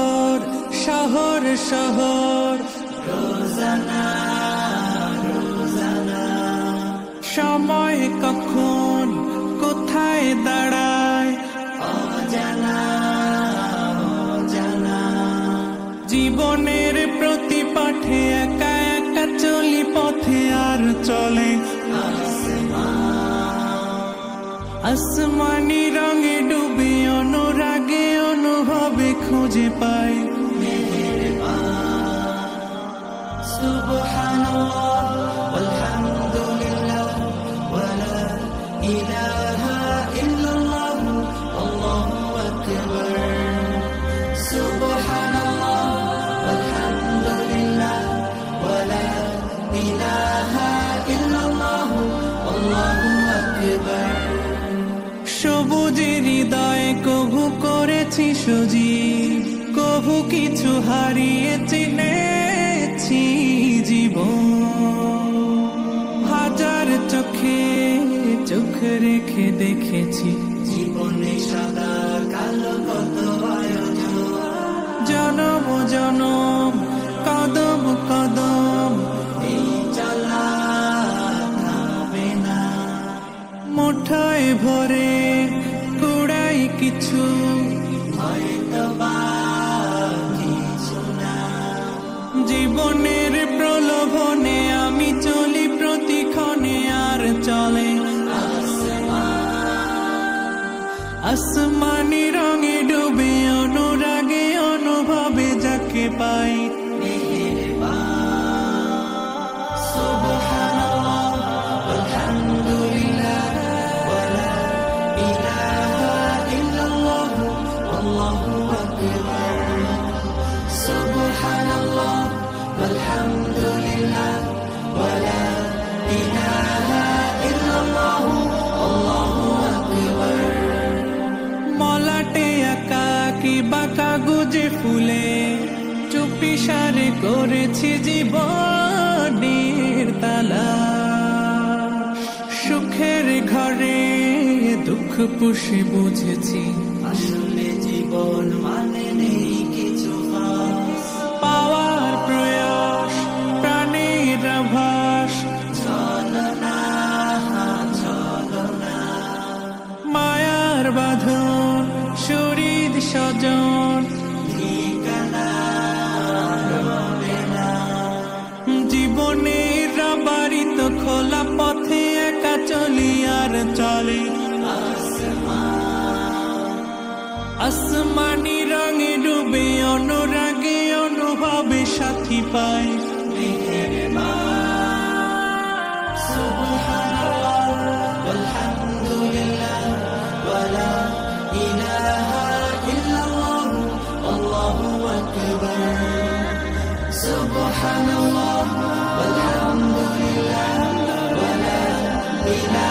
বছর শহর শহর রোজানা রোজানা সময় কখন কোথায় দাঁড়ায় অজানা অজানা জীবনের প্রতি পাঠে একা একা চলি পথে আর চলে আসমানি রঙে ডুবে অনুরাগে অনুভবে খুঁজে পাই সুবহানাল্লাহ ওয়ালহামদুলিল্লাহ ওয়ালা ইলাহা ইল্লাল্লাহ আল্লাহু আকবার সুবহানাল্লাহ ওয়ালহামদুলিল্লাহ ওয়ালা ইলাহা ইল্লাল্লাহ আল্লাহু আকবার সবুজের হৃদয়ে কভু করেছি সজীব কভু কিছু হারিয়ে চিনেছি জীবন হাজার চোখে চোখ রেখে দেখেছি জীবনে সাদা কালো কত আয়োজন জনম জনম কদম কদম এই চলা থামবে না মুঠোয় ভরে কুড়াই কিছু হয়তো বা কিছু না জীবনের প্রলোভনে আমি চলি প্রতিক্ষণে আর চলে আসমানি রঙে ডুবে অনুরাগে অনুভবে যাকে পাই সুবহানাল্লাহ ওয়ালহামদুলিল্লাহ ওয়ালা ইলাহা ইল্লাল্লাহ আল্লাহু আকবার সুবহানাল্লাহ ওয়ালহামদুলিল্লাহ ওয়ালা ইলাহা ইল্লাল্লাহ আল্লাহু আকবার মলাটে একাকি বাঁকা গুজে ফুলে চুপি সারে করেছি জীবনের তালা সুখের ঘরে দুঃখ পুষে বুঝেছি আসলে জীবন মানে নেই কিছু খাস পাওয়ার প্রয়াস প্রাণের আভাস চলো না মায়ার বাঁধন শরীর স্বজন ঠিকানা রবে না জীবনের বাড়িত খোলা পথে একা চলি আর চলে আসমানি রঙে ডুবে অনুরাগে অনুভবে সাথী পাই সুবহানাল্লাহ ওয়ালহামদুলিল্লাহ ওয়ালা ইলাহা ইল্লাল্লাহ আল্লাহু আকবার সুবহানাল্লাহ ওয়ালহামদুলিল্লাহ ওয়ালা ইলাহা